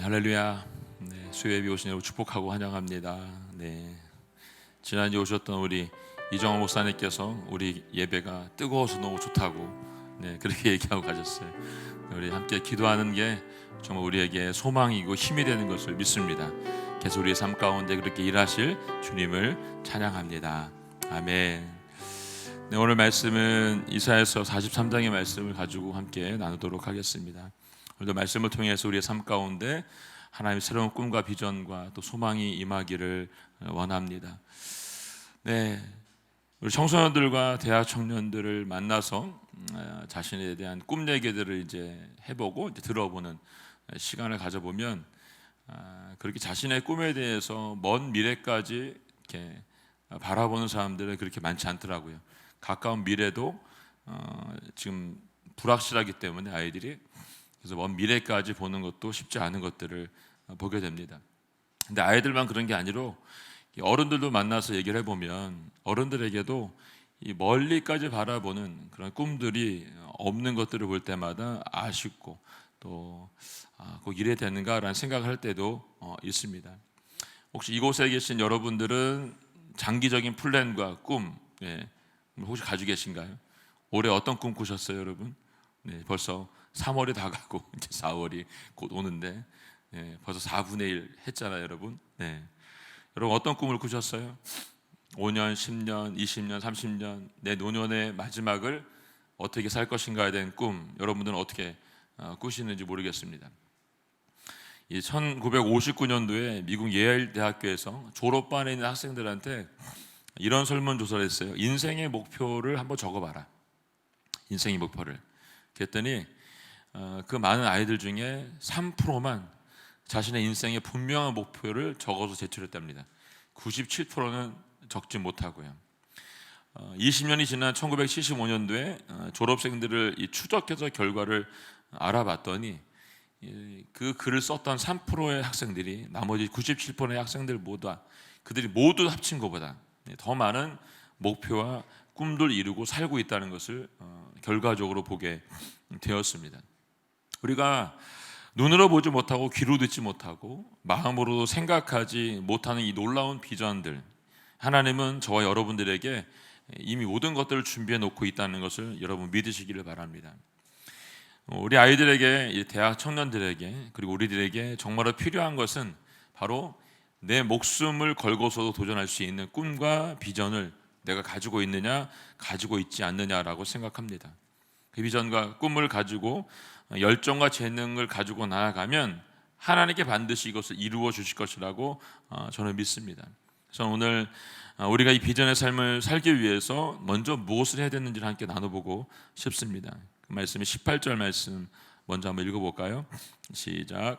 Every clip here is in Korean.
할렐루야. 수요예배 오신 여러분 축복하고 환영합니다. 지난주에 오셨던 우리 이정호 목사님께서 우리 예배가 뜨거워서 너무 좋다고 그렇게 얘기하고 가셨어요. 우리 함께 기도하는 게 정말 우리에게 소망이고 힘이 되는 것을 믿습니다. 계속 우리의 삶 가운데 그렇게 일하실 주님을 찬양합니다. 아멘. 오늘 말씀은 이사야서 43장의 말씀을 가지고 함께 나누도록 하겠습니다. 오늘도 말씀을 통해서 우리의 삶 가운데 하나님의 새로운 꿈과 비전과 또 소망이 임하기를 원합니다. 우리 청소년들과 대학 청년들을 만나서 자신에 대한 꿈 얘기들을 이제 해보고 이제 들어보는 시간을 가져보면 그렇게 자신의 꿈에 대해서 먼 미래까지 이렇게 바라보는 사람들은 그렇게 많지 않더라고요. 가까운 미래도 지금 불확실하기 때문에 아이들이 그래서 먼 미래까지 보는 것도 쉽지 않은 것들을 보게 됩니다. 근데 아이들만 그런 게 아니로 어른들도 만나서 얘기를 해보면 어른들에게도 이 멀리까지 바라보는 그런 꿈들이 없는 것들을 볼 때마다 아쉽고 또 꼭 이래야 되는가라는 생각을 할 때도 있습니다. 혹시 이곳에 계신 여러분들은 장기적인 플랜과 꿈 혹시 가지고 계신가요? 올해 어떤 꿈 꾸셨어요, 여러분? 벌써 3월이 다 가고 이제 4월이 곧 오는데 벌써 4분의 1 했잖아요, 여러분. 여러분 어떤 꿈을 꾸셨어요? 5년, 10년, 20년, 30년 내 노년의 마지막을 어떻게 살 것인가에 대한 꿈 여러분들은 어떻게 꾸시는지 모르겠습니다. 1959년도에 미국 예일 대학교에서 졸업반에 있는 학생들한테 이런 설문조사를 했어요. 인생의 목표를 한번 적어봐라. 인생의 목표를. 그랬더니 그 많은 아이들 중에 3%만 자신의 인생의 분명한 목표를 적어서 제출했답니다. 97%는 적지 못하고요. 20년이 지난 1975년도에 졸업생들을 추적해서 결과를 알아봤더니 그 글을 썼던 3%의 학생들이 나머지 97%의 학생들보다 그들이 모두 합친 것보다 더 많은 목표와 꿈들 이루고 살고 있다는 것을 결과적으로 보게 되었습니다. 우리가 눈으로 보지 못하고 귀로 듣지 못하고 마음으로 생각하지 못하는 이 놀라운 비전들, 하나님은 저와 여러분들에게 이미 모든 것들을 준비해 놓고 있다는 것을 여러분 믿으시기를 바랍니다. 우리 아이들에게, 대학 청년들에게, 그리고 우리들에게 정말로 필요한 것은 바로 내 목숨을 걸고서도 도전할 수 있는 꿈과 비전을 내가 가지고 있느냐 가지고 있지 않느냐라고 생각합니다. 그 비전과 꿈을 가지고 열정과 재능을 가지고 나아가면 하나님께 반드시 이것을 이루어 주실 것이라고 저는 믿습니다. 그래서 오늘 우리가 이 비전의 삶을 살기 위해서 먼저 무엇을 해야 되는지를 함께 나눠보고 싶습니다. 그 말씀이 18절 말씀 먼저 한번 읽어볼까요? 시작.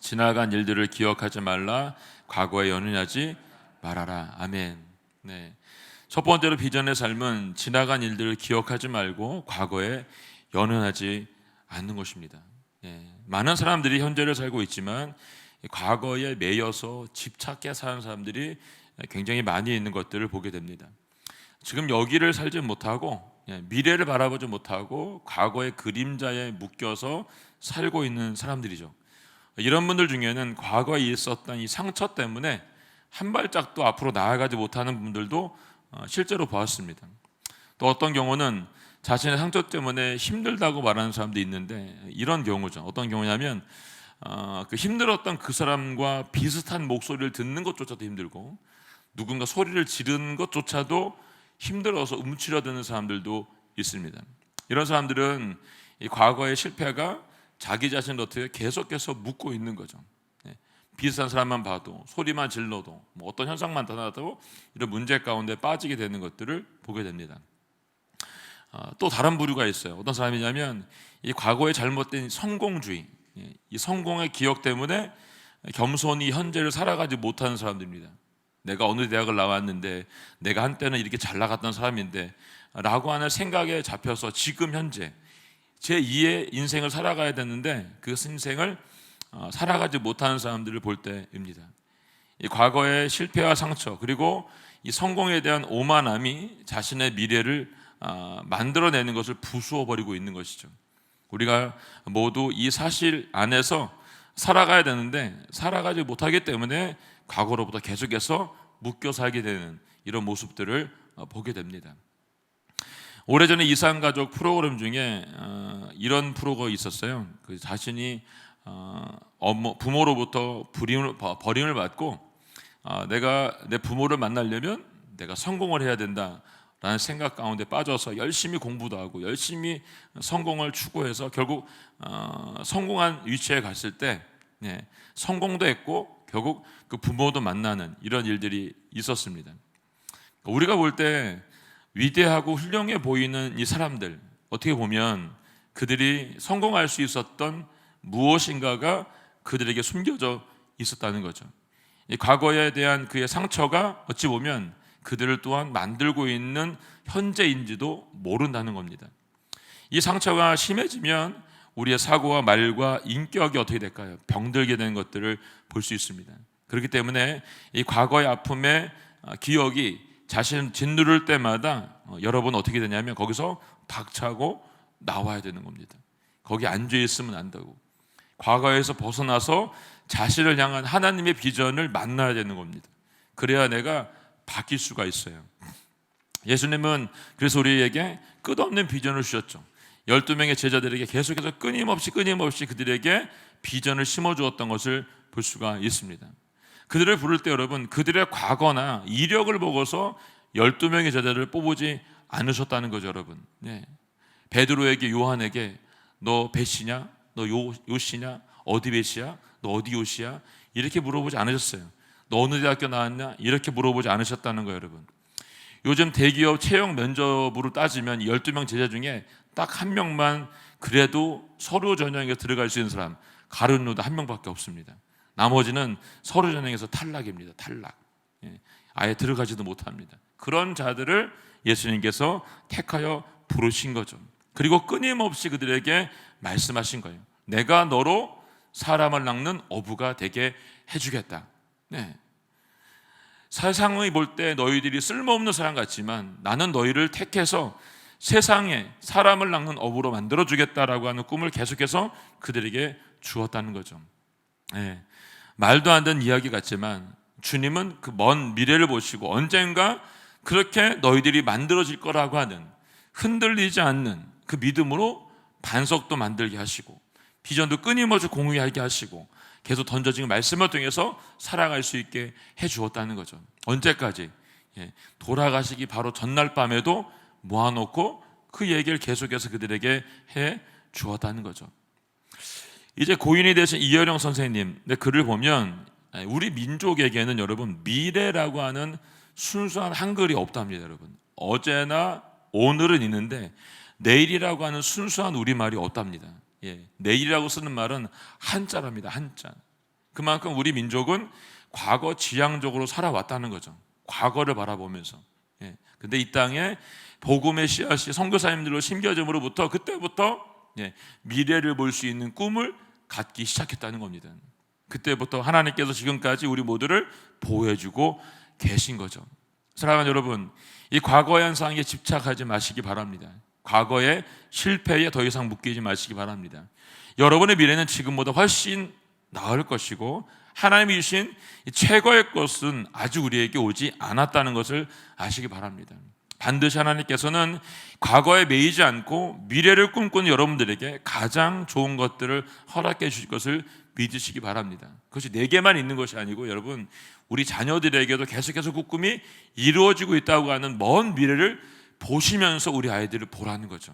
지나간 일들을 기억하지 말라. 과거에 연연하지 말아라. 아멘. 첫 번째로 비전의 삶은 지나간 일들을 기억하지 말고 과거에 연연하지 않는 것입니다. 많은 사람들이 현재를 살고 있지만 과거에 매여서 집착해 사는 사람들이 굉장히 많이 있는 것들을 보게 됩니다. 지금 여기를 살지 못하고 미래를 바라보지 못하고 과거의 그림자에 묶여서 살고 있는 사람들이죠. 이런 분들 중에는 과거에 있었던 이 상처 때문에 한 발짝도 앞으로 나아가지 못하는 분들도 실제로 보았습니다. 또 어떤 경우는 자신의 상처 때문에 힘들다고 말하는 사람도 있는데 이런 경우죠. 어떤 경우냐면 그 힘들었던 그 사람과 비슷한 목소리를 듣는 것조차도 힘들고 누군가 소리를 지르는 것조차도 힘들어서 움츠려드는 사람들도 있습니다. 이런 사람들은 이 과거의 실패가 자기 자신을 어떻게 계속해서 묶고 있는 거죠. 비슷한 사람만 봐도 소리만 질러도 어떤 현상만 나타나도 이런 문제 가운데 빠지게 되는 것들을 보게 됩니다. 또 다른 부류가 있어요. 어떤 사람이냐면 이 과거의 잘못된 성공주의, 이 성공의 기억 때문에 겸손히 현재를 살아가지 못하는 사람들입니다. 내가 어느 대학을 나왔는데 내가 한때는 이렇게 잘 나갔던 사람인데 라고 하는 생각에 잡혀서 지금 현재 제2의 인생을 살아가야 되는데 그 인생을 살아가지 못하는 사람들을 볼 때입니다. 이 과거의 실패와 상처 그리고 이 성공에 대한 오만함이 자신의 미래를 만들어내는 것을 부수어 버리고 있는 것이죠. 우리가 모두 이 사실 안에서 살아가야 되는데 살아가지 못하기 때문에 과거로부터 계속해서 묶여 살게 되는 이런 모습들을 보게 됩니다. 오래전에 이산가족 프로그램 중에 이런 프로가 있었어요. 그 자신이 부모로부터 버림을 받고 내가 내 부모를 만나려면 내가 성공을 해야 된다라는 생각 가운데 빠져서 열심히 공부도 하고 열심히 성공을 추구해서 결국 성공한 위치에 갔을 때 성공도 했고 결국 그 부모도 만나는 이런 일들이 있었습니다. 우리가 볼 때 위대하고 훌륭해 보이는 이 사람들, 어떻게 보면 그들이 성공할 수 있었던 무엇인가가 그들에게 숨겨져 있었다는 거죠. 이 과거에 대한 그의 상처가 어찌 보면 그들을 또한 만들고 있는 현재인지도 모른다는 겁니다. 이 상처가 심해지면 우리의 사고와 말과 인격이 어떻게 될까요? 병들게 되는 것들을 볼 수 있습니다. 그렇기 때문에 이 과거의 아픔의 기억이 자신을 짓누를 때마다 여러분 어떻게 되냐면 거기서 박차고 나와야 되는 겁니다. 거기 앉아 있으면 안 되고 과거에서 벗어나서 자신을 향한 하나님의 비전을 만나야 되는 겁니다. 그래야 내가 바뀔 수가 있어요. 예수님은 그래서 우리에게 끝없는 비전을 주셨죠. 12명의 제자들에게 계속해서 끊임없이 그들에게 비전을 심어주었던 것을 볼 수가 있습니다. 그들을 부를 때 여러분 그들의 과거나 이력을 보고서 12명의 제자들을 뽑지 않으셨다는 거죠. 여러분 베드로에게 요한에게 너 벳이냐? 너 요시냐? 어디 벳이야? 너 어디 요시야? 이렇게 물어보지 않으셨어요. 너 어느 대학교 나왔냐? 이렇게 물어보지 않으셨다는 거예요. 여러분 요즘 대기업 채용 면접으로 따지면 12명 제자 중에 딱 한 명만 그래도 서류 전형에 들어갈 수 있는 사람 가룟 유다 한 명밖에 없습니다. 나머지는 서류 전형에서 탈락입니다. 탈락. 아예 들어가지도 못합니다. 그런 자들을 예수님께서 택하여 부르신 거죠. 그리고 끊임없이 그들에게 말씀하신 거예요. 내가 너로 사람을 낚는 어부가 되게 해주겠다. 세상의 볼 때 너희들이 쓸모없는 사람 같지만 나는 너희를 택해서 세상에 사람을 낚는 어부로 만들어주겠다라고 하는 꿈을 계속해서 그들에게 주었다는 거죠. 말도 안 되는 이야기 같지만 주님은 그 먼 미래를 보시고 언젠가 그렇게 너희들이 만들어질 거라고 하는 흔들리지 않는 그 믿음으로 반석도 만들게 하시고 비전도 끊임없이 공유하게 하시고 계속 던져진 말씀을 통해서 살아갈 수 있게 해주었다는 거죠. 언제까지? 돌아가시기 바로 전날 밤에도 모아놓고 그 얘기를 계속해서 그들에게 해 주었다는 거죠. 이제 고인이 되신 이어령 선생님 글을 보면 우리 민족에게는 여러분 미래라고 하는 순수한 한글이 없답니다. 여러분 어제나 오늘은 있는데 내일이라고 하는 순수한 우리말이 없답니다. 내일이라고 쓰는 말은 한자랍니다. 한자. 그만큼 우리 민족은 과거 지향적으로 살아왔다는 거죠. 과거를 바라보면서. 근데 이 땅에 복음의 씨앗이 선교사님들로 심겨짐으로부터 그때부터 미래를 볼 수 있는 꿈을 갖기 시작했다는 겁니다. 그때부터 하나님께서 지금까지 우리 모두를 보호해주고 계신 거죠. 사랑하는 여러분, 이 과거 현상에 집착하지 마시기 바랍니다. 과거의 실패에 더 이상 묶이지 마시기 바랍니다. 여러분의 미래는 지금보다 훨씬 나을 것이고 하나님이 주신 최고의 것은 아직 우리에게 오지 않았다는 것을 아시기 바랍니다. 반드시 하나님께서는 과거에 매이지 않고 미래를 꿈꾸는 여러분들에게 가장 좋은 것들을 허락해 주실 것을 믿으시기 바랍니다. 그것이 내게만 있는 것이 아니고 여러분 우리 자녀들에게도 계속해서 그 꿈이 이루어지고 있다고 하는 먼 미래를 보시면서 우리 아이들을 보라는 거죠.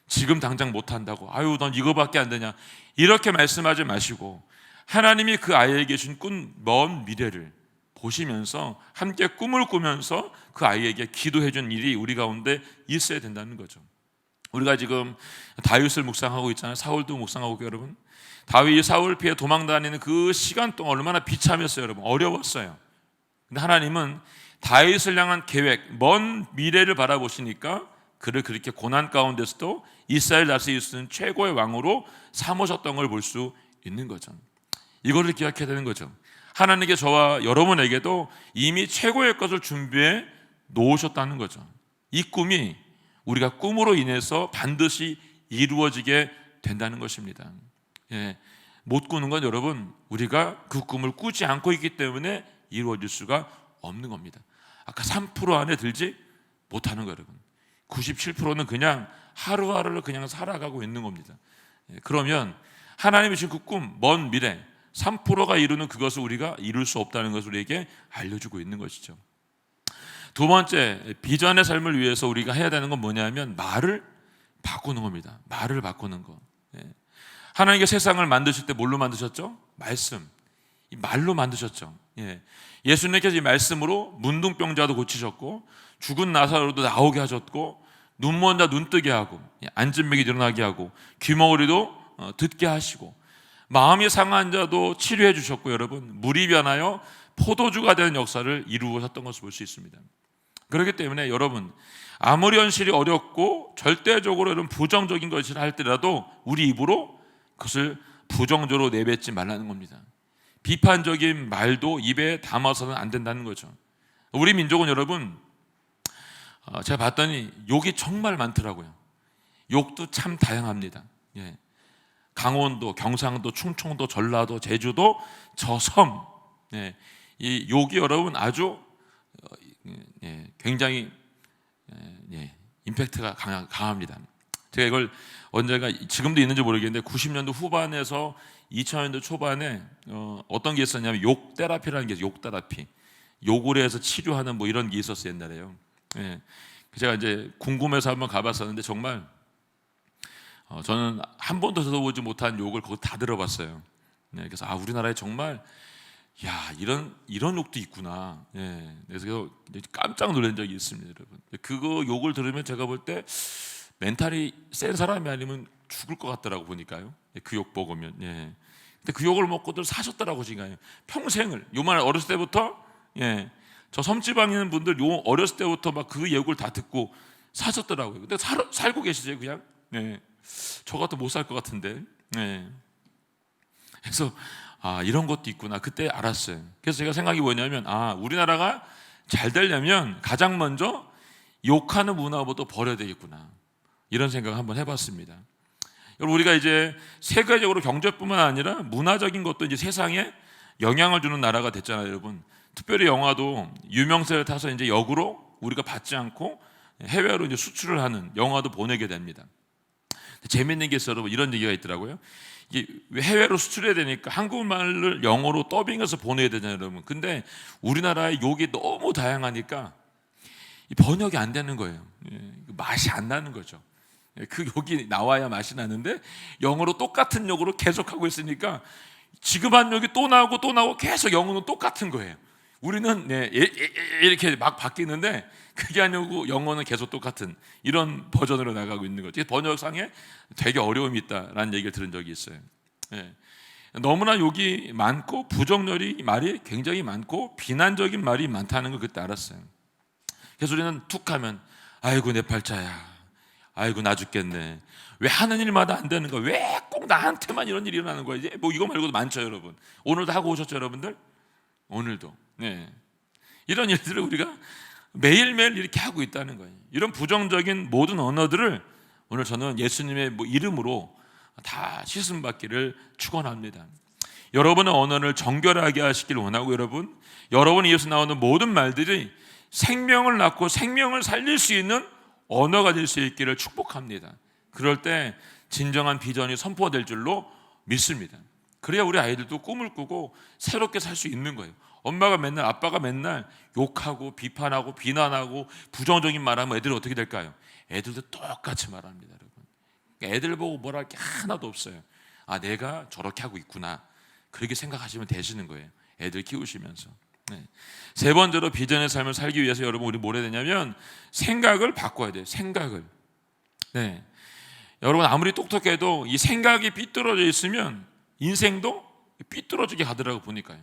지금 당장 못한다고 아유 넌 이거밖에 안 되냐 이렇게 말씀하지 마시고 하나님이 그 아이에게 준 꿈 먼 미래를 보시면서 함께 꿈을 꾸면서 그 아이에게 기도해 준 일이 우리 가운데 있어야 된다는 거죠. 우리가 지금 다윗을 묵상하고 있잖아요. 사울도 묵상하고 있고 여러분 다윗이 사울 피해 도망 다니는 그 시간 동안 얼마나 비참했어요. 여러분 어려웠어요. 근데 하나님은 다윗을 향한 계획 먼 미래를 바라보시니까 그를 그렇게 고난 가운데서도 이스라엘 다스릴 수 있는 최고의 왕으로 삼으셨던 걸 볼 수 있는 거죠. 이거를 기억해야 되는 거죠. 하나님께 저와 여러분에게도 이미 최고의 것을 준비해 놓으셨다는 거죠. 이 꿈이 우리가 꿈으로 인해서 반드시 이루어지게 된다는 것입니다. 못 꾸는 건 여러분, 우리가 그 꿈을 꾸지 않고 있기 때문에 이루어질 수가 없는 겁니다. 아까 3% 안에 들지 못하는 거예요, 여러분. 97%는 그냥 하루하루를 그냥 살아가고 있는 겁니다. 그러면 하나님이 주신 그 꿈, 먼 미래 3%가 이루는 그것을 우리가 이룰 수 없다는 것을 우리에게 알려주고 있는 것이죠. 두 번째, 비전의 삶을 위해서 우리가 해야 되는 건 뭐냐면 말을 바꾸는 겁니다. 말을 바꾸는 거. 하나님께 세상을 만드실 때 뭘로 만드셨죠? 말씀, 이 말로 만드셨죠. 예수님께서 이 말씀으로 문둥병자도 고치셨고, 죽은 나사로도 나오게 하셨고, 눈먼 자 눈뜨게 하고, 앉은 맥이 일어나게 하고, 귀머거리도 듣게 하시고, 마음이 상한 자도 치료해 주셨고, 여러분 물이 변하여 포도주가 되는 역사를 이루셨던 것을 볼 수 있습니다. 그렇기 때문에 여러분, 아무리 현실이 어렵고 절대적으로 이런 부정적인 것을 할지라도 우리 입으로 그것을 부정적으로 내뱉지 말라는 겁니다. 비판적인 말도 입에 담아서는 안 된다는 거죠. 우리 민족은 여러분, 제가 봤더니 욕이 정말 많더라고요. 욕도 참 다양합니다. 강원도, 경상도, 충청도, 전라도, 제주도, 저섬, 이 욕이 여러분 아주 굉장히 임팩트가 강합니다. 제가 이걸 언젠가, 지금도 있는지 모르겠는데 90년도 후반에서 2000년도 초반에 어떤 게 있었냐면 욕 테라피라는 게 있어요. 욕 테라피, 욕을 해서 치료하는 뭐 이런 게 있었어요, 옛날에요. 제가 이제 궁금해서 한번 가봤었는데 정말 저는 한 번도 들어보지 못한 욕을 거기 다 들어봤어요. 그래서 우리나라에 정말 이런 욕도 있구나. 그래서 깜짝 놀란 적이 있습니다, 여러분. 그거 욕을 들으면 제가 볼 때 멘탈이 센 사람이 아니면 죽을 것 같더라고, 보니까요. 그 욕 먹으면. 근데 그 욕을 먹고들 사셨더라고, 지금. 평생을. 요만 어렸을 때부터, 저 섬지방에 있는 분들 요 어렸을 때부터 막 그 욕을 다 듣고 사셨더라고요. 근데 살고 계시죠, 그냥. 저 같아도 못 살 것 같은데. 그래서 이런 것도 있구나, 그때 알았어요. 그래서 제가 생각이 뭐냐면 우리나라가 잘 되려면 가장 먼저 욕하는 문화부터 버려야 되겠구나, 이런 생각을 한번 해봤습니다. 여러분, 우리가 이제 세계적으로 경제뿐만 아니라 문화적인 것도 이제 세상에 영향을 주는 나라가 됐잖아요, 여러분. 특별히 영화도 유명세를 타서 이제 역으로 우리가 받지 않고 해외로 이제 수출을 하는 영화도 보내게 됩니다. 재밌는 게 있어요, 여러분. 이런 얘기가 있더라고요. 이게 해외로 수출해야 되니까 한국말을 영어로 더빙해서 보내야 되잖아요, 여러분. 근데 우리나라의 욕이 너무 다양하니까 번역이 안 되는 거예요. 맛이 안 나는 거죠. 그 욕이 나와야 맛이 나는데 영어로 똑같은 욕으로 계속하고 있으니까 지금 한 욕이 또 나오고 또 나오고 계속 영어는 똑같은 거예요. 우리는 이렇게 막 바뀌는데 그게 아니고 영어는 계속 똑같은 이런 버전으로 나가고 있는 거죠. 번역상에 되게 어려움이 있다라는 얘기를 들은 적이 있어요. 너무나 욕이 많고 부정적인 말이 굉장히 많고 비난적인 말이 많다는 걸 그때 알았어요. 그래서 우리는 툭하면 아이고 내 팔자야, 아이고 나 죽겠네, 왜 하는 일마다 안 되는 거야, 왜 꼭 나한테만 이런 일이 일어나는 거야, 이제 뭐 이거 말고도 많죠, 여러분. 오늘도 하고 오셨죠, 여러분들? 오늘도. 이런 일들을 우리가 매일매일 이렇게 하고 있다는 거예요. 이런 부정적인 모든 언어들을 오늘 저는 예수님의 이름으로 다 씻음받기를 축원합니다. 여러분의 언어를 정결하게 하시길 원하고, 여러분이 입에서 나오는 모든 말들이 생명을 낳고 생명을 살릴 수 있는 언어가 될 수 있기를 축복합니다. 그럴 때 진정한 비전이 선포될 줄로 믿습니다. 그래야 우리 아이들도 꿈을 꾸고 새롭게 살 수 있는 거예요. 엄마가 맨날, 아빠가 맨날 욕하고 비판하고 비난하고 부정적인 말하면 애들은 어떻게 될까요? 애들도 똑같이 말합니다, 여러분. 애들 보고 뭐랄 게 하나도 없어요. 내가 저렇게 하고 있구나, 그렇게 생각하시면 되시는 거예요, 애들 키우시면서. 세 번째로 비전의 삶을 살기 위해서 여러분, 우리 뭘 해야 되냐면 생각을 바꿔야 돼요. 생각을. 여러분, 아무리 똑똑해도 이 생각이 삐뚤어져 있으면 인생도 삐뚤어지게 가더라고, 보니까요.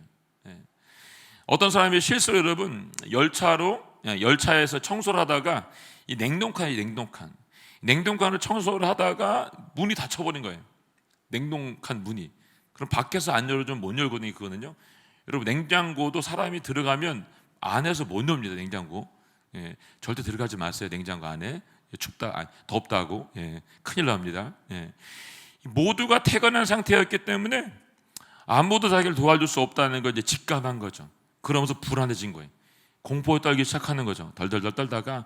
어떤 사람이 실수로, 여러분, 열차에서 청소를 하다가 이 냉동칸을 청소를 하다가 문이 닫혀버린 거예요. 냉동칸 문이. 그럼 밖에서 안 열어주면 못 열거든요. 여러분, 냉장고도 사람이 들어가면 안에서 못 엽니다, 냉장고. 절대 들어가지 마세요, 냉장고 안에. 덥다고. 큰일 납니다. 모두가 태어난 상태였기 때문에 아무도 자기를 도와줄 수 없다는 걸 이제 직감한 거죠. 그러면서 불안해진 거예요. 공포에 떨기 시작하는 거죠. 덜덜덜 떨다가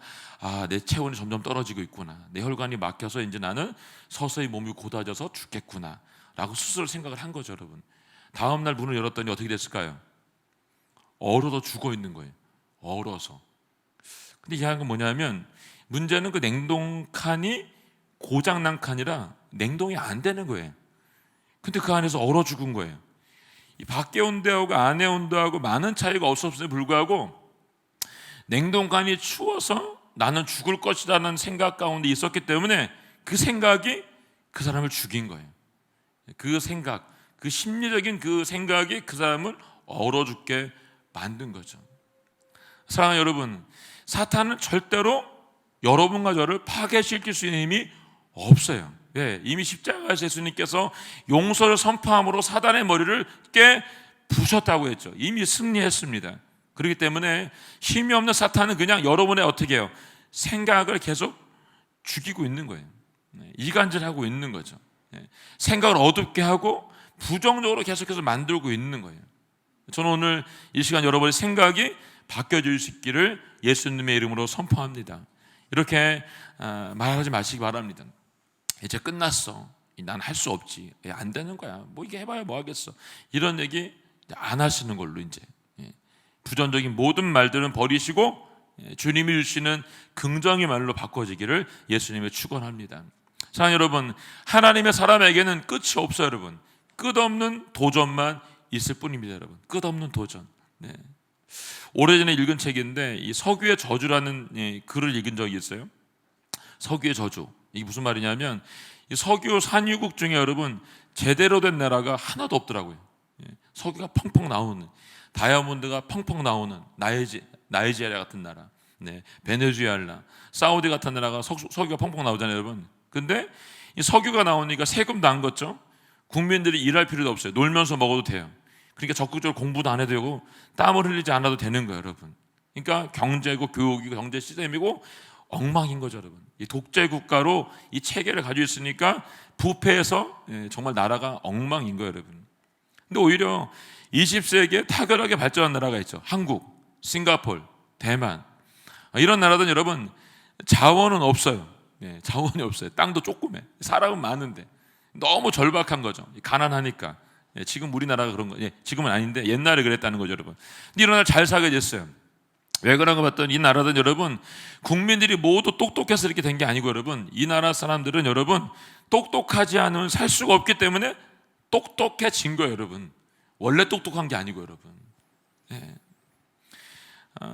내 체온이 점점 떨어지고 있구나. 내 혈관이 막혀서 이제 나는 서서히 몸이 고다져서 죽겠구나 라고 스스로 생각을 한 거죠, 여러분. 다음 날 문을 열었더니 어떻게 됐을까요? 얼어서 죽어 있는 거예요. 얼어서. 근데 이해한 건 뭐냐면 문제는 그 냉동칸이 고장난 칸이라 냉동이 안 되는 거예요. 근데 그 안에서 얼어 죽은 거예요. 이 밖에 온도하고 안에 온도하고 많은 차이가 없었음에 불구하고 냉동칸이 추워서 나는 죽을 것이라는 생각 가운데 있었기 때문에 그 생각이 그 사람을 죽인 거예요. 그 생각, 그 심리적인 그 생각이 그 사람을 얼어 죽게 만든 거죠. 사랑하는 여러분, 사탄은 절대로 여러분과 저를 파괴시킬 수 있는 힘이 없어요. 이미 십자가에서 예수님께서 용서를 선포함으로 사단의 머리를 깨 부셨다고 했죠. 이미 승리했습니다. 그렇기 때문에 힘이 없는 사탄은 그냥 여러분의 어떻게 해요? 생각을 계속 죽이고 있는 거예요. 이간질하고 있는 거죠. 생각을 어둡게 하고 부정적으로 계속해서 만들고 있는 거예요. 저는 오늘 이 시간 여러분의 생각이 바뀌어질 수 있기를 예수님의 이름으로 선포합니다. 이렇게 말하지 마시기 바랍니다. 이제 끝났어. 난 할 수 없지. 안 되는 거야. 뭐 이게 해봐야 뭐 하겠어. 이런 얘기 안 하시는 걸로 이제 부정적인 모든 말들은 버리시고 주님이 주시는 긍정의 말로 바꿔지기를 예수님의 축원합니다. 사랑하는 여러분, 하나님의 사람에게는 끝이 없어요, 여러분. 끝없는 도전만 있을 뿐입니다, 여러분. 끝없는 도전. 오래전에 읽은 책인데 이 서규의 저주라는 글을 읽은 적이 있어요. 서규의 저주. 이게 무슨 말이냐면 이 서규 산유국 중에 여러분 제대로 된 나라가 하나도 없더라고요. 석유가 펑펑 나오는, 다이아몬드가 펑펑 나오는 나이지리아 같은 나라, 베네수엘라, 사우디 같은 나라가 석유가 펑펑 나오잖아요, 여러분. 근데 이 석유가 나오니까 세금도 안 걷죠. 국민들이 일할 필요도 없어요. 놀면서 먹어도 돼요. 그러니까 적극적으로 공부도 안 해도 되고 땀을 흘리지 않아도 되는 거예요, 여러분. 그러니까 경제고 교육이고 경제 시스템이고 엉망인 거죠, 여러분. 이 독재 국가로 이 체계를 가지고 있으니까 부패해서 정말 나라가 엉망인 거예요, 여러분. 근데 오히려 20세기에 탁월하게 발전한 나라가 있죠. 한국, 싱가포르, 대만. 이런 나라들은 여러분 자원은 없어요. 자원이 없어요. 땅도 조그매. 사람은 많은데 너무 절박한 거죠. 가난하니까. 지금 우리나라가 그런 거, 지금은 아닌데 옛날에 그랬다는 거죠, 여러분. 근데 이런 나라 잘 살게 됐어요. 왜 그런가 봤더니 이 나라는 여러분 국민들이 모두 똑똑해서 이렇게 된 게 아니고 여러분 이 나라 사람들은 여러분 똑똑하지 않으면 살 수가 없기 때문에 똑똑해진 거예요, 여러분. 원래 똑똑한 게 아니고 여러분.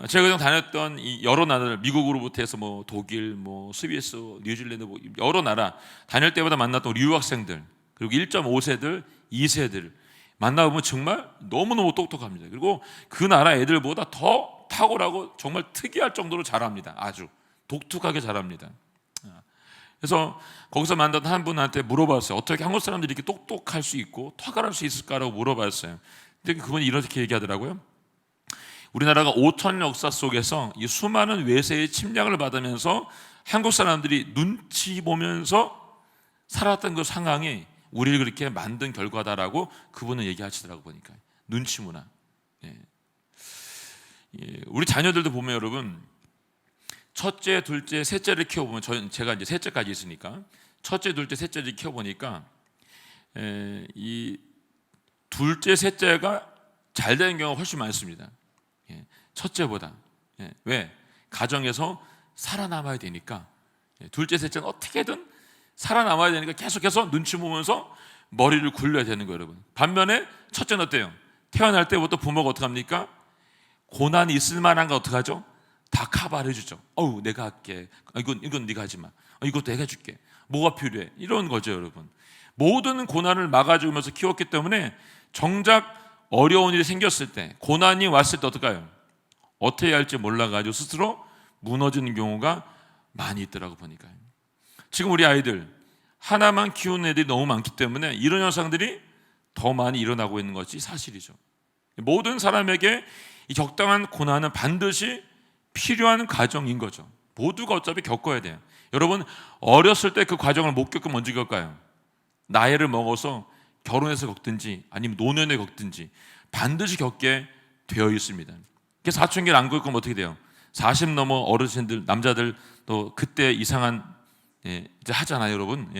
제가 그냥 다녔던 이 여러 나라들, 미국으로부터 해서 뭐 독일, 뭐 스위스, 뉴질랜드, 뭐 여러 나라 다닐 때마다 만났던 우리 유학생들, 그리고 1.5세들, 2세들 만나보면 정말 너무너무 똑똑합니다. 그리고 그 나라 애들보다 더 탁월하고 정말 특이할 정도로 잘합니다. 아주 독특하게 잘합니다. 그래서 거기서 만났던 한 분한테 물어봤어요. 어떻게 한국 사람들이 이렇게 똑똑할 수 있고 탁월할 수 있을까라고 물어봤어요. 근데 그분이 이렇게 얘기하더라고요. 우리나라가 5천 역사 속에서 이 수많은 외세의 침략을 받으면서 한국 사람들이 눈치 보면서 살았던 그 상황이 우리를 그렇게 만든 결과다라고 그분은 얘기하시더라고 보니까. 눈치 문화. 우리 자녀들도 보면 여러분 첫째, 둘째, 셋째를 키워보면 제가 이제 셋째까지 있으니까 첫째, 둘째, 셋째를 키워보니까 이 둘째, 셋째가 잘 되는 경우가 훨씬 많습니다. 첫째보다. 왜? 가정에서 살아남아야 되니까. 둘째, 셋째는 어떻게든 살아남아야 되니까 계속해서 눈치 보면서 머리를 굴려야 되는 거예요, 여러분. 반면에 첫째는 어때요? 태어날 때부터 부모가 어떻게 합니까? 고난이 있을 만한 거 어떡하죠? 다 커버해 주죠. 내가 할게. 이건 네가 하지 마. 이것도 내가 해줄게. 뭐가 필요해? 이런 거죠, 여러분. 모든 고난을 막아주면서 키웠기 때문에 정작 어려운 일이 생겼을 때, 고난이 왔을 때 어떨까요? 어떻게 해야 할지 몰라가지고 스스로 무너지는 경우가 많이 있더라고 보니까요. 지금 우리 아이들 하나만 키우는 애들이 너무 많기 때문에 이런 현상들이 더 많이 일어나고 있는 것이 사실이죠. 모든 사람에게 이 적당한 고난은 반드시 필요한 과정인 거죠. 모두가 어차피 겪어야 돼요. 여러분 어렸을 때 그 과정을 못 겪으면 언제 겪을까요? 나이를 먹어서 결혼해서 겪든지 아니면 노년에 겪든지 반드시 겪게 되어 있습니다. 사춘기를 안 겪으면 어떻게 돼요? 40 넘어 어르신들, 남자들 또 그때 이상한 이제 하잖아요, 여러분.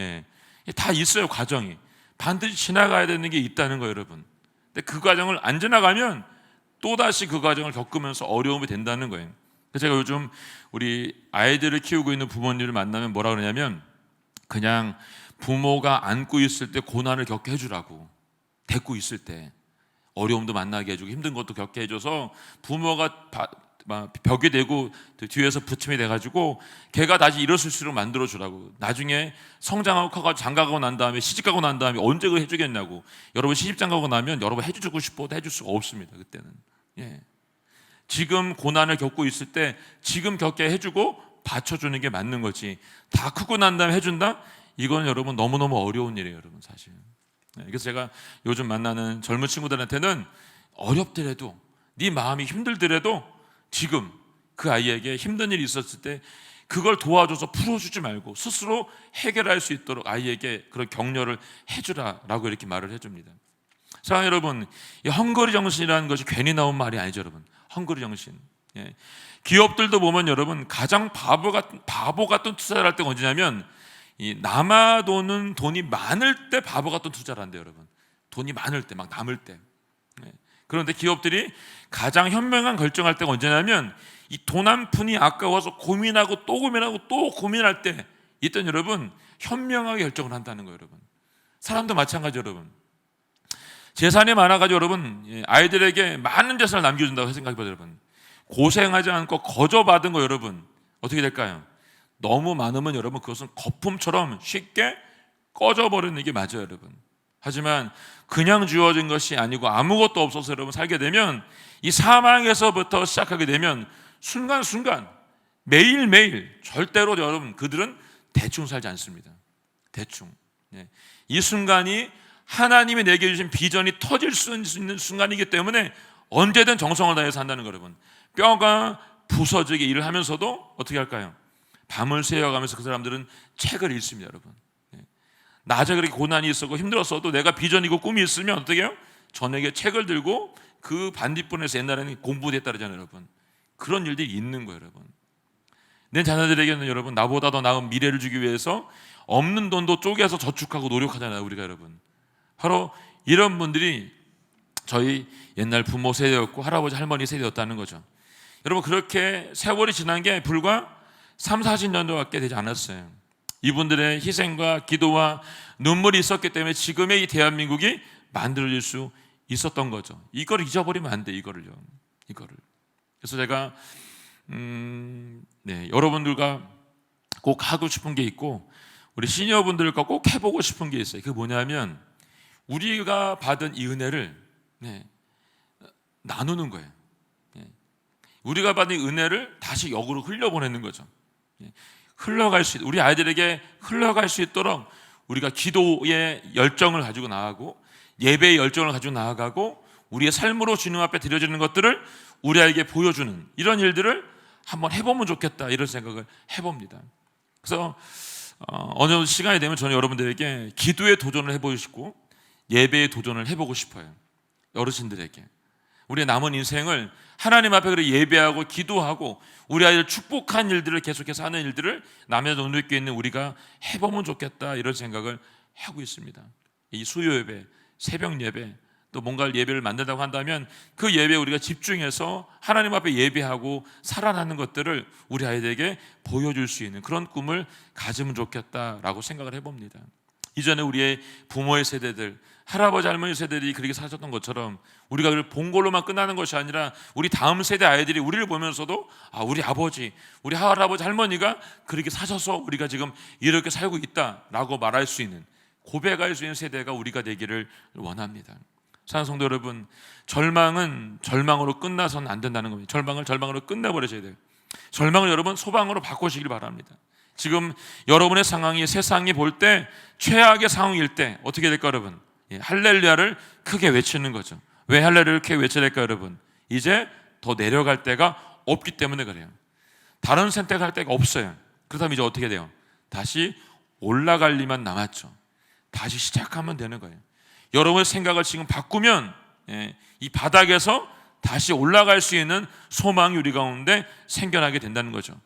다 있어요, 과정이. 반드시 지나가야 되는 게 있다는 거예요, 여러분. 근데 그 과정을 안 지나가면 또다시 그 과정을 겪으면서 어려움이 된다는 거예요. 그래서 제가 요즘 우리 아이들을 키우고 있는 부모님을 만나면 뭐라 그러냐면 그냥 부모가 안고 있을 때 고난을 겪게 해주라고, 데리고 있을 때 어려움도 만나게 해주고 힘든 것도 겪게 해줘서 부모가 벽이 되고 뒤에서 부침이 돼가지고 걔가 다시 일어설 수 있도록 만들어주라고. 나중에 성장하고 커가지고 장가가고 난 다음에 시집가고 난 다음에 언제 그걸 해주겠냐고. 여러분 시집장가고 나면 여러분 해주고 싶어도 해줄 수가 없습니다. 그때는. 지금 고난을 겪고 있을 때 지금 겪게 해주고 받쳐주는 게 맞는 거지, 다 크고 난 다음에 해준다? 이건 여러분 너무너무 어려운 일이에요, 여러분. 사실. 그래서 제가 요즘 만나는 젊은 친구들한테는 어렵더라도, 네 마음이 힘들더라도 지금 그 아이에게 힘든 일이 있었을 때 그걸 도와줘서 풀어주지 말고 스스로 해결할 수 있도록 아이에게 그런 격려를 해주라라고 이렇게 말을 해줍니다. 사랑하는 여러분, 이 헝거리 정신이라는 것이 괜히 나온 말이 아니죠, 여러분. 헝거리 정신. 기업들도 보면 여러분 가장 바보 같은 투자를 할 때가 언제냐면 이 남아도는 돈이 많을 때 바보 같은 투자를 한대요, 여러분. 돈이 많을 때, 막 남을 때. 그런데 기업들이 가장 현명한 결정할 때가 언제냐면 이 돈 한 푼이 아까워서 고민하고 또 고민하고 또 고민할 때, 이때는 여러분 현명하게 결정을 한다는 거예요, 여러분. 사람도 마찬가지, 여러분. 재산이 많아가지고 여러분 아이들에게 많은 재산을 남겨준다고 생각해봐요, 여러분. 고생하지 않고 거저 받은 거 여러분 어떻게 될까요? 너무 많으면 여러분 그것은 거품처럼 쉽게 꺼져버리는 게 맞아요, 여러분. 하지만 그냥 주어진 것이 아니고 아무것도 없어서 여러분 살게 되면 이 사망에서부터 시작하게 되면 순간순간 매일매일 절대로 여러분 그들은 대충 살지 않습니다. 대충. 이 순간이 하나님이 내게 주신 비전이 터질 수 있는 순간이기 때문에 언제든 정성을 다해서 한다는 거, 여러분. 뼈가 부서지게 일을 하면서도 어떻게 할까요? 밤을 새워가면서 그 사람들은 책을 읽습니다, 여러분. 낮에 그렇게 고난이 있었고 힘들었어도 내가 비전이고 꿈이 있으면 어떻게 해요? 저녁에 책을 들고 그 반딧불에서 옛날에는 공부했다 그러잖아요, 여러분. 그런 일들이 있는 거예요, 여러분. 내 자녀들에게는 여러분 나보다 더 나은 미래를 주기 위해서 없는 돈도 쪼개서 저축하고 노력하잖아요, 우리가, 여러분. 바로 이런 분들이 저희 옛날 부모 세대였고 할아버지 할머니 세대였다는 거죠. 여러분 그렇게 세월이 지난 게 불과 3, 40년도밖에 되지 않았어요. 이분들의 희생과 기도와 눈물이 있었기 때문에 지금의 이 대한민국이 만들어질 수 있었던 거죠. 이걸 잊어버리면 안 돼, 이거를요. 그래서 제가 여러분들과 꼭 하고 싶은 게 있고 우리 시니어분들과 꼭 해보고 싶은 게 있어요. 그게 뭐냐면 우리가 받은 이 은혜를 나누는 거예요. 우리가 받은 이 은혜를 다시 역으로 흘려보내는 거죠. 흘러갈 수 우리 아이들에게 흘러갈 수 있도록 우리가 기도의 열정을 가지고 나아가고 예배의 열정을 가지고 나아가고 우리의 삶으로 주님 앞에 드려지는 것들을 우리 아이에게 보여주는 이런 일들을 한번 해보면 좋겠다, 이런 생각을 해봅니다. 그래서 어느 시간이 되면 저는 여러분들에게 기도의 도전을 해보고 싶고 예배의 도전을 해보고 싶어요. 어르신들에게 우리의 남은 인생을 하나님 앞에 그렇게 예배하고 기도하고 우리 아이들 축복한 일들을 계속해서 하는 일들을 남의 눈 높게 있는 우리가 해보면 좋겠다, 이런 생각을 하고 있습니다. 이 수요 예배, 새벽 예배, 또 뭔가 예배를 만든다고 한다면 그 예배에 우리가 집중해서 하나님 앞에 예배하고 살아나는 것들을 우리 아이들에게 보여줄 수 있는 그런 꿈을 가지면 좋겠다라고 생각을 해봅니다. 이전에 우리의 부모의 세대들, 할아버지 할머니 세대들이 그렇게 사셨던 것처럼 우리가 그걸 본 걸로만 끝나는 것이 아니라 우리 다음 세대 아이들이 우리를 보면서도 우리 아버지, 우리 할아버지 할머니가 그렇게 사셔서 우리가 지금 이렇게 살고 있다라고 말할 수 있는, 고백할 수 있는 세대가 우리가 되기를 원합니다. 사랑하는 성도 여러분, 절망은 절망으로 끝나서는 안 된다는 겁니다. 절망을 절망으로 끝내버리셔야 돼요. 절망을 여러분 소망으로 바꾸시길 바랍니다. 지금 여러분의 상황이 세상이 볼 때 최악의 상황일 때 어떻게 될까, 여러분? 할렐루야를 크게 외치는 거죠. 왜 할렐루야를 크게 외쳐야 될까, 여러분? 이제 더 내려갈 데가 없기 때문에 그래요. 다른 선택할 데가 없어요. 그렇다면 이제 어떻게 돼요? 다시 올라갈 일만 남았죠. 다시 시작하면 되는 거예요. 여러분의 생각을 지금 바꾸면 이 바닥에서 다시 올라갈 수 있는 소망이 우리 가운데 생겨나게 된다는 거죠.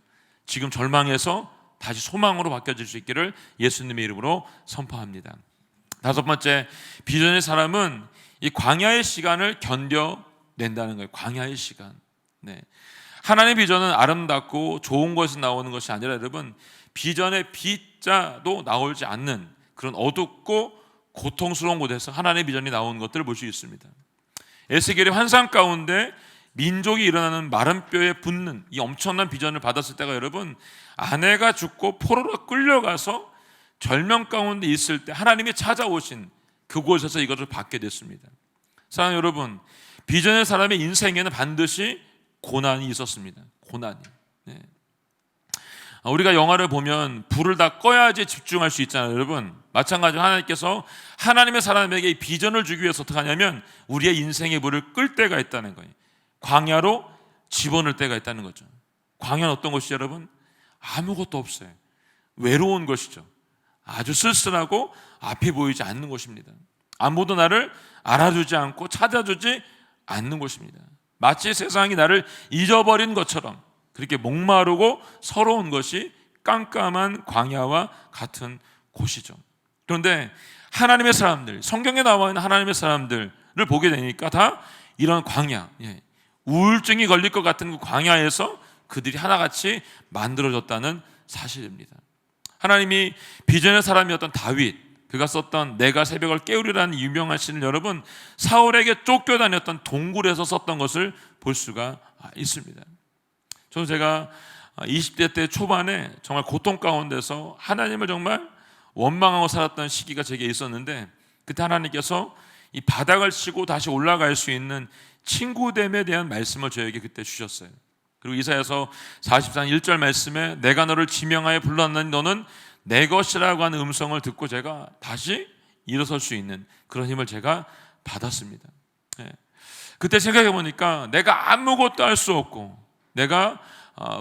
지금 절망에서 다시 소망으로 바뀌어질 수 있기를 예수님의 이름으로 선포합니다. 다섯 번째, 비전의 사람은 이 광야의 시간을 견뎌낸다는 거예요. 광야의 시간. 하나님의 비전은 아름답고 좋은 것이 나오는 것이 아니라 여러분, 비전의 비자도 나오지 않는 그런 어둡고 고통스러운 곳에서 하나님의 비전이 나오는 것들을 볼 수 있습니다. 에스겔의 환상 가운데 민족이 일어나는 마른 뼈에 붙는 이 엄청난 비전을 받았을 때가 여러분, 아내가 죽고 포로로 끌려가서 절명 가운데 있을 때 하나님이 찾아오신 그곳에서 이것을 받게 됐습니다. 사랑하는 여러분, 비전의 사람의 인생에는 반드시 고난이 있었습니다. 고난이. 우리가 영화를 보면 불을 다 꺼야지 집중할 수 있잖아요, 여러분. 마찬가지로 하나님께서 하나님의 사람에게 비전을 주기 위해서 어떻게 하냐면 우리의 인생의 불을 끌 때가 있다는 거예요. 광야로 집어넣을 때가 있다는 거죠. 광야는 어떤 것이죠, 여러분? 아무것도 없어요. 외로운 것이죠. 아주 쓸쓸하고 앞이 보이지 않는 곳입니다. 아무도 나를 알아주지 않고 찾아주지 않는 곳입니다. 마치 세상이 나를 잊어버린 것처럼 그렇게 목마르고 서러운 것이 깜깜한 광야와 같은 곳이죠. 그런데 하나님의 사람들, 성경에 나와 있는 하나님의 사람들을 보게 되니까 다 이런 광야, 우울증이 걸릴 것 같은 그 광야에서 그들이 하나같이 만들어졌다는 사실입니다. 하나님이 비전의 사람이었던 다윗, 그가 썼던 내가 새벽을 깨우리라는 유명한 시를 여러분, 사울에게 쫓겨다녔던 동굴에서 썼던 것을 볼 수가 있습니다. 저는 제가 20대 때 초반에 정말 고통 가운데서 하나님을 정말 원망하고 살았던 시기가 제게 있었는데, 그때 하나님께서 이 바닥을 치고 다시 올라갈 수 있는 친구됨에 대한 말씀을 저에게 그때 주셨어요. 그리고 이사야서 44장 1절 말씀에 내가 너를 지명하여 불렀나니 너는 내 것이라고 하는 음성을 듣고 제가 다시 일어설 수 있는 그런 힘을 제가 받았습니다. 그때 생각해 보니까 내가 아무것도 할 수 없고 내가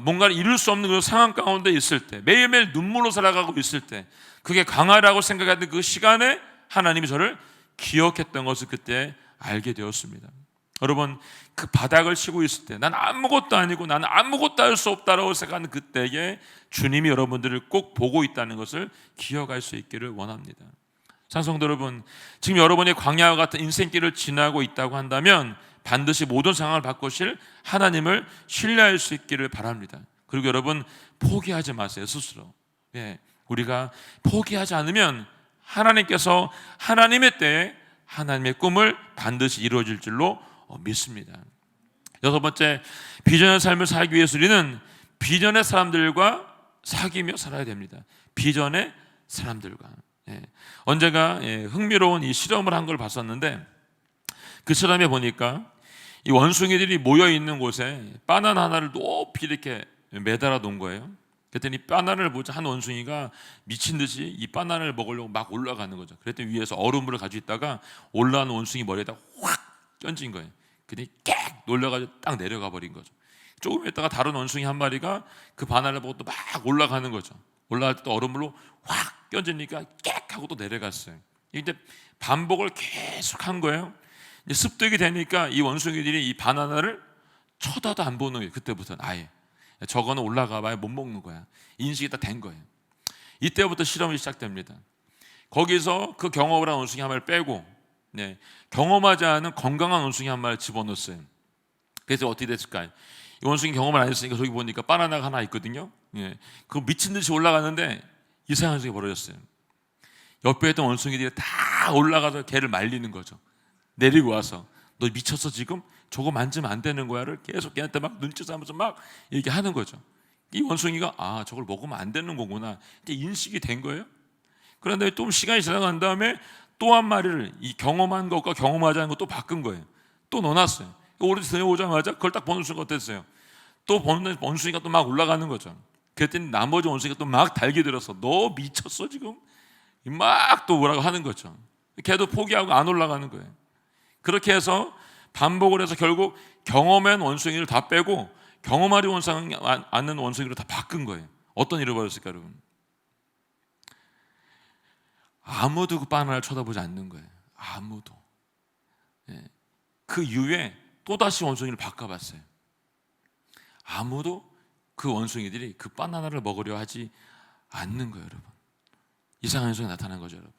뭔가를 이룰 수 없는 그런 상황 가운데 있을 때, 매일매일 눈물로 살아가고 있을 때, 그게 강하다고 생각했던 그 시간에 하나님이 저를 기억했던 것을 그때 알게 되었습니다. 여러분, 그 바닥을 치고 있을 때 난 아무것도 아니고 나는 아무것도 할 수 없다라고 생각하는 그때에 주님이 여러분들을 꼭 보고 있다는 것을 기억할 수 있기를 원합니다. 사랑성도 여러분, 지금 여러분이 광야와 같은 인생길을 지나고 있다고 한다면 반드시 모든 상황을 바꾸실 하나님을 신뢰할 수 있기를 바랍니다. 그리고 여러분, 포기하지 마세요. 스스로. 우리가 포기하지 않으면 하나님께서 하나님의 때에 하나님의 꿈을 반드시 이루어질 줄로 믿습니다. 여섯 번째, 비전의 삶을 살기 위해서 우리는 비전의 사람들과 사귀며 살아야 됩니다. 비전의 사람들과. 언제가 흥미로운 이 실험을 한 걸 봤었는데, 그 실험에 보니까 이 원숭이들이 모여 있는 곳에 바나나 하나를 높이 이렇게 매달아 놓은 거예요. 그랬더니 바나나를 보자 한 원숭이가 미친 듯이 이 바나나를 먹으려고 막 올라가는 거죠. 그랬더니 위에서 얼음물을 가지고 있다가 올라오는 원숭이 머리에다 확 던진 거예요. 그랬더니 깨 놀라가지고 딱 내려가 버린 거죠. 조금 있다가 다른 원숭이 한 마리가 그 바나나를 보고 또 막 올라가는 거죠. 올라갈 때 또 얼음물로 확 껴지니까 깨 하고 또 내려갔어요. 이제 반복을 계속 한 거예요. 이제 습득이 되니까 이 원숭이들이 이 바나나를 쳐다도 안 보는 거예요. 그때부터는 아예 저거는 올라가 봐야 못 먹는 거야. 인식이 다 된 거예요. 이때부터 실험이 시작됩니다. 거기서 그 경험을 한 원숭이 한 마리를 빼고 경험하지 않은 건강한 원숭이 한 마리를 집어넣었어요. 그래서 어떻게 됐을까요? 이 원숭이 경험을 안 했으니까 저기 보니까 바나나가 하나 있거든요. 그거 미친 듯이 올라가는데 이상한 일이 벌어졌어요. 옆에 있던 원숭이들이 다 올라가서 걔를 말리는 거죠. 내리고 와서 너 미쳤어 지금? 저거 만지면 안 되는 거야를 계속 걔한테 막 눈치싸면서 막 얘기하는 거죠. 이 원숭이가 저걸 먹으면 안 되는 거구나 이제 인식이 된 거예요. 그런데 또 시간이 지나간 다음에 또 한 마리를 이 경험한 것과 경험하지 않은 것도 바꾼 거예요. 또 넣어놨어요. 오른쪽에 오자마자 그걸 딱 보는 순간 어땠어요? 또 보는 원숭이가 또 막 올라가는 거죠. 그랬더니 나머지 원숭이가 또 막 달기 들어서 너 미쳤어 지금? 막 또 뭐라고 하는 거죠. 걔도 포기하고 안 올라가는 거예요. 그렇게 해서 반복을 해서 결국 경험한 원숭이를 다 빼고 경험하지 않는 원숭이로 다 바꾼 거예요. 어떤 일을 벌였을까 여러분? 아무도 그 바나나를 쳐다보지 않는 거예요. 아무도. 그 이후에 또다시 원숭이를 바꿔봤어요. 아무도 그 원숭이들이 그 바나나를 먹으려 하지 않는 거예요, 여러분. 이상한 현상이 나타난 거죠, 여러분.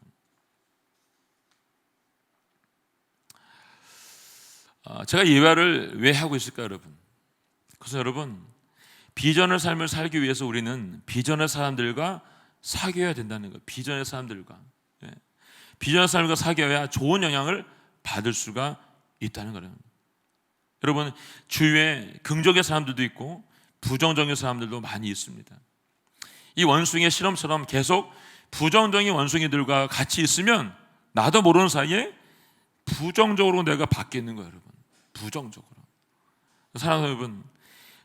제가 예화를 왜 하고 있을까요, 여러분? 그래서 여러분, 비전의 삶을 살기 위해서 우리는 비전의 사람들과 사귀어야 된다는 거예요. 비전의 사람들과. 비전의 사람들과 사귀어야 좋은 영향을 받을 수가 있다는 거예요. 여러분, 주위에 긍정의 사람들도 있고 부정적인 사람들도 많이 있습니다. 이 원숭이의 실험처럼 계속 부정적인 원숭이들과 같이 있으면 나도 모르는 사이에 부정적으로 내가 바뀌는 거예요, 여러분. 부정적으로. 사랑하는 여러분,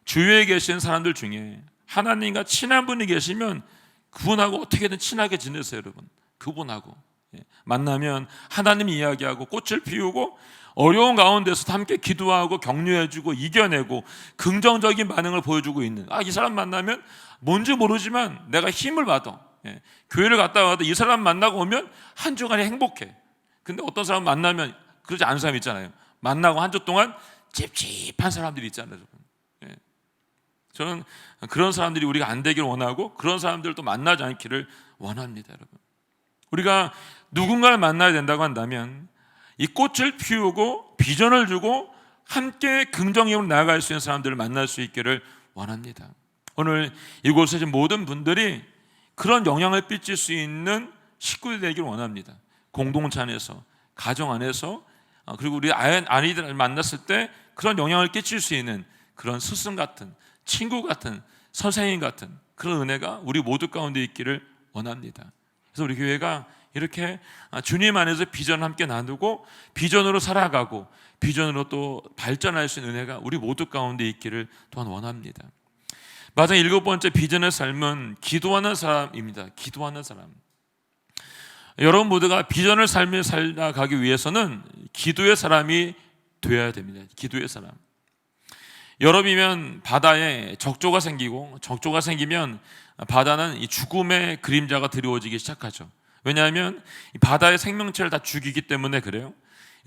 주위에 계신 사람들 중에 하나님과 친한 분이 계시면 그분하고 어떻게든 친하게 지내세요, 여러분. 그분하고 만나면 하나님 이야기하고 꽃을 피우고 어려운 가운데서 함께 기도하고 격려해주고 이겨내고 긍정적인 반응을 보여주고 있는, 이 사람 만나면 뭔지 모르지만 내가 힘을 받아. 교회를 갔다 와도 이 사람 만나고 오면 한 주간이 행복해. 근데 어떤 사람 만나면 그러지 않은 사람 있잖아요. 만나고 한 주 동안 찝찝한 사람들이 있잖아요, 여러분. 저는 그런 사람들이 우리가 안 되기를 원하고 그런 사람들도 만나지 않기를 원합니다, 여러분. 우리가 누군가를 만나야 된다고 한다면 이 꽃을 피우고 비전을 주고 함께 긍정적으로 나아갈 수 있는 사람들을 만날 수 있기를 원합니다. 오늘 이곳에 계신 모든 분들이 그런 영향을 끼칠 수 있는 식구들이 되기를 원합니다. 공동체 안에서, 가정 안에서, 그리고 우리 아이들을 만났을 때 그런 영향을 끼칠 수 있는 그런 스승 같은, 친구 같은, 선생님 같은 그런 은혜가 우리 모두 가운데 있기를 원합니다. 그래서 우리 교회가 이렇게 주님 안에서 비전을 함께 나누고 비전으로 살아가고 비전으로 또 발전할 수 있는 은혜가 우리 모두 가운데 있기를 또한 원합니다. 마지막 7번째 비전의 삶은 기도하는 사람입니다. 기도하는 사람. 여러분 모두가 비전을 삶을 살아가기 위해서는 기도의 사람이 되어야 됩니다. 기도의 사람. 여름이면 바다에 적조가 생기고 적조가 생기면 바다는 이 죽음의 그림자가 드리워지기 시작하죠. 왜냐하면 이 바다의 생명체를 다 죽이기 때문에 그래요.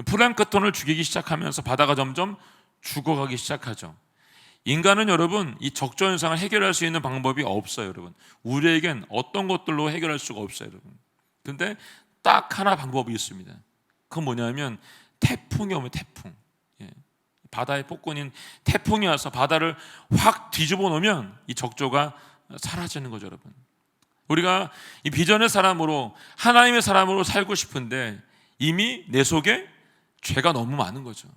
플랑크톤을 죽이기 시작하면서 바다가 점점 죽어가기 시작하죠. 인간은 여러분 이 적조 현상을 해결할 수 있는 방법이 없어요, 여러분. 우리에겐 어떤 것들로 해결할 수가 없어요, 여러분. 근데 딱 하나 방법이 있습니다. 그건 뭐냐면 태풍이 오면 태풍. 바다의 폭군인 태풍이 와서 바다를 확 뒤집어 놓으면 이 적조가 사라지는 거죠, 여러분. 우리가 이 비전의 사람으로 하나님의 사람으로 살고 싶은데 이미 내 속에 죄가 너무 많은 거죠.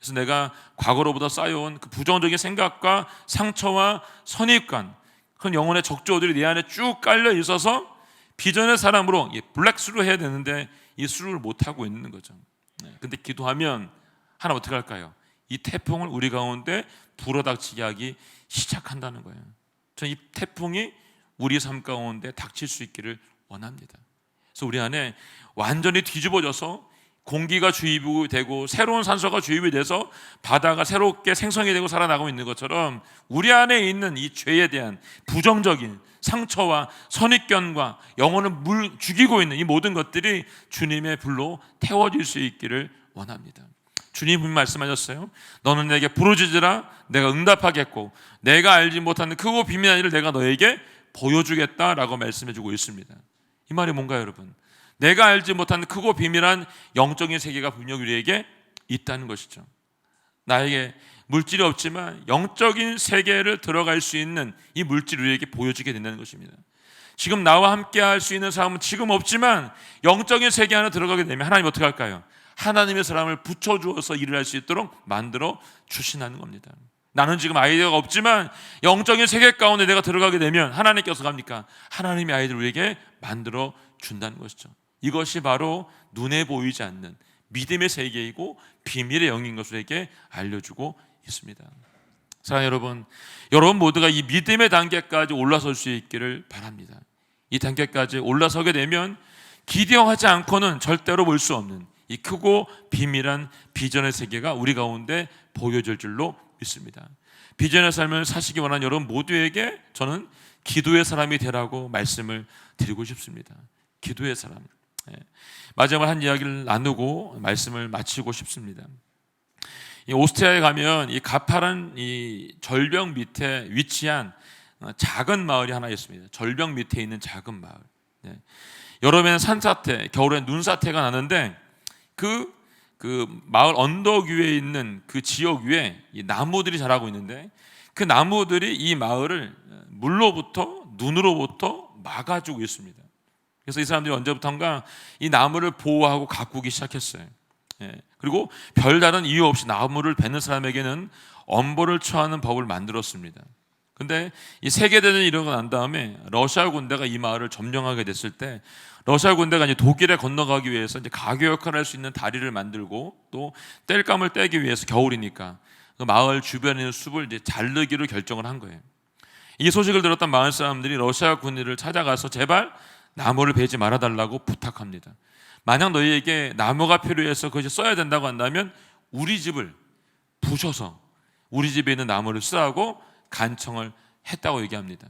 그래서 내가 과거로부터 쌓여온 그 부정적인 생각과 상처와 선입관, 그런 영혼의 적조들이 내 안에 쭉 깔려 있어서 비전의 사람으로 블랙스루 해야 되는데 이 스루를 못 하고 있는 거죠. 근데 기도하면 하나 어떻게 할까요? 이 태풍을 우리 가운데 불어닥치게 하기 시작한다는 거예요. 저는 이 태풍이 우리 삶 가운데 닥칠 수 있기를 원합니다. 그래서 우리 안에 완전히 뒤집어져서 공기가 주입이 되고 새로운 산소가 주입이 돼서 바다가 새롭게 생성이 되고 살아나고 있는 것처럼 우리 안에 있는 이 죄에 대한 부정적인 상처와 선입견과 영혼을 죽이고 있는 이 모든 것들이 주님의 불로 태워질 수 있기를 원합니다. 주님이 말씀하셨어요. 너는 내게 부르짖으라 내가 응답하겠고 내가 알지 못하는 크고 비밀한 일을 내가 너에게 보여주겠다라고 말씀해주고 있습니다. 이 말이 뭔가요, 여러분? 내가 알지 못하는 크고 비밀한 영적인 세계가 분명히 우리에게 있다는 것이죠. 나에게 물질이 없지만 영적인 세계를 들어갈 수 있는 이 물질이 우리에게 보여지게 된다는 것입니다. 지금 나와 함께 할 수 있는 사람은 지금 없지만 영적인 세계 안에 들어가게 되면 하나님 어떻게 할까요? 하나님의 사람을 붙여주어서 일을 할 수 있도록 만들어 주신다는 겁니다. 나는 지금 아이디어가 없지만 영적인 세계 가운데 내가 들어가게 되면 하나님께서 갑니까? 하나님의 아이들을 우리에게 만들어 준다는 것이죠. 이것이 바로 눈에 보이지 않는 믿음의 세계이고 비밀의 영인 것을 우리에게 알려주고 있습니다. 사랑하는 여러분, 여러분 모두가 이 믿음의 단계까지 올라설 수 있기를 바랍니다. 이 단계까지 올라서게 되면 기대하지 않고는 절대로 볼 수 없는 이 크고 비밀한 비전의 세계가 우리 가운데 보여질 줄로 믿습니다. 비전의 삶을 사시기 원하는 여러분 모두에게 저는 기도의 사람이 되라고 말씀을 드리고 싶습니다. 기도의 사람. 마지막으로 한 이야기를 나누고 말씀을 마치고 싶습니다. 이 오스트리아에 가면 이 가파른 이 절벽 밑에 위치한 작은 마을이 하나 있습니다. 절벽 밑에 있는 작은 마을. 여름에는 산사태, 겨울에는 눈사태가 나는데 그 마을 언덕 위에 있는 그 지역 위에 이 나무들이 자라고 있는데 그 나무들이 이 마을을 물로부터 눈으로부터 막아주고 있습니다. 그래서 이 사람들이 언제부턴가 이 나무를 보호하고 가꾸기 시작했어요. 그리고 별다른 이유 없이 나무를 베는 사람에게는 엄벌을 처하는 법을 만들었습니다. 근데 이 세계대전이 일어나고 난 다음에 러시아 군대가 이 마을을 점령하게 됐을 때 러시아 군대가 이제 독일에 건너가기 위해서 이제 가교 역할을 할 수 있는 다리를 만들고 또 땔감을 떼기 위해서 겨울이니까 그 마을 주변에 있는 숲을 이제 자르기로 결정을 한 거예요. 이 소식을 들었던 마을 사람들이 러시아 군인을 찾아가서 제발 나무를 베지 말아달라고 부탁합니다. 만약 너희에게 나무가 필요해서 그것이 써야 된다고 한다면 우리 집을 부셔서 우리 집에 있는 나무를 쓰라고 간청을 했다고 얘기합니다.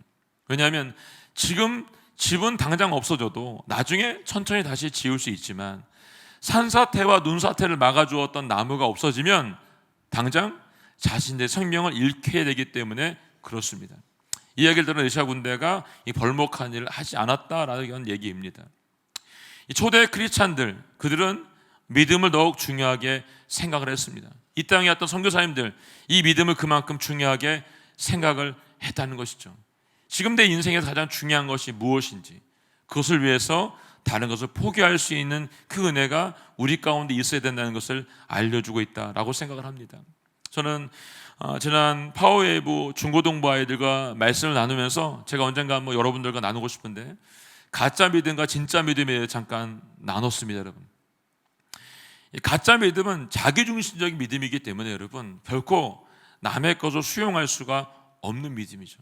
왜냐하면 지금 집은 당장 없어져도 나중에 천천히 다시 지을 수 있지만 산사태와 눈사태를 막아주었던 나무가 없어지면 당장 자신의 생명을 잃게 되기 때문에 그렇습니다. 이 이야기를 들은 러시아 군대가 이 벌목한 일을 하지 않았다라는 얘기입니다. 이 초대 크리스찬들, 그들은 믿음을 더욱 중요하게 생각을 했습니다. 이 땅에 왔던 선교사님들, 이 믿음을 그만큼 중요하게 생각을 했다는 것이죠. 지금 내 인생에서 가장 중요한 것이 무엇인지, 그것을 위해서 다른 것을 포기할 수 있는 그 은혜가 우리 가운데 있어야 된다는 것을 알려주고 있다라고 생각을 합니다. 저는 지난 파워웨이브 중고등부 아이들과 말씀을 나누면서 제가 언젠가 여러분들과 나누고 싶은데 가짜 믿음과 진짜 믿음에 대해 잠깐 나눴습니다. 여러분, 가짜 믿음은 자기중심적인 믿음이기 때문에 여러분 결코 남의 것을 수용할 수가 없는 믿음이죠.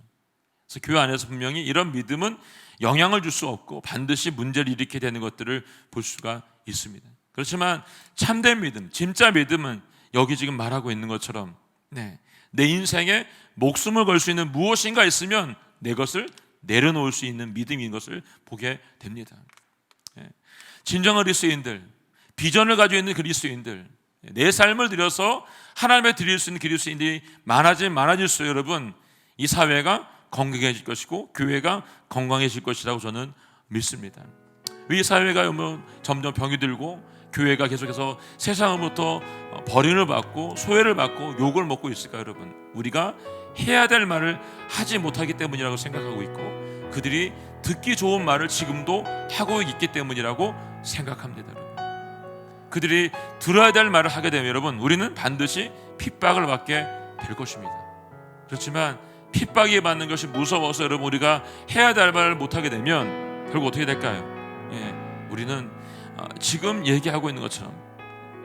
그래서 교회 안에서 분명히 이런 믿음은 영향을 줄 수 없고 반드시 문제를 일으키게 되는 것들을 볼 수가 있습니다. 그렇지만 참된 믿음, 진짜 믿음은 여기 지금 말하고 있는 것처럼 내 인생에 목숨을 걸 수 있는 무엇인가 있으면 내 것을 내려놓을 수 있는 믿음인 것을 보게 됩니다. 진정한 그리스도인들, 비전을 가지고 있는 그리스도인들, 내 삶을 들여서 하나님께 드릴 수 있는 그리스도인들이 많아질수록 여러분 이 사회가 건강해질 것이고 교회가 건강해질 것이라고 저는 믿습니다. 이 사회가 점점 병이 들고 교회가 계속해서 세상으로부터 버림을 받고 소외를 받고 욕을 먹고 있을까 여러분? 우리가 해야 될 말을 하지 못하기 때문이라고 생각하고 있고 그들이 듣기 좋은 말을 지금도 하고 있기 때문이라고 생각합니다. 여러분, 그들이 들어야 될 말을 하게 되면 여러분 우리는 반드시 핍박을 받게 될 것입니다. 그렇지만 핍박이 받는 것이 무서워서 여러분 우리가 해야 될 말을 못하게 되면 결국 어떻게 될까요? 우리는 지금 얘기하고 있는 것처럼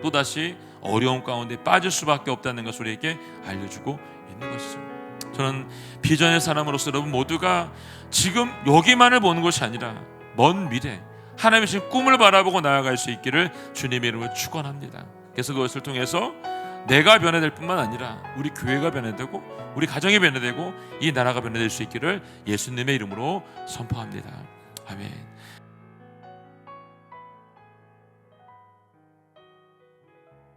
또다시 어려움 가운데 빠질 수밖에 없다는 것을 우리에게 알려주고 있는 것이죠. 저는 비전의 사람으로서 여러분 모두가 지금 여기만을 보는 것이 아니라 먼 미래 하나님의 주신 꿈을 바라보고 나아갈 수 있기를 주님의 이름으로 축원합니다. 그래서 그것을 통해서 내가 변화될 뿐만 아니라 우리 교회가 변화되고 우리 가정이 변화되고 이 나라가 변화될 수 있기를 예수님의 이름으로 선포합니다. 아멘.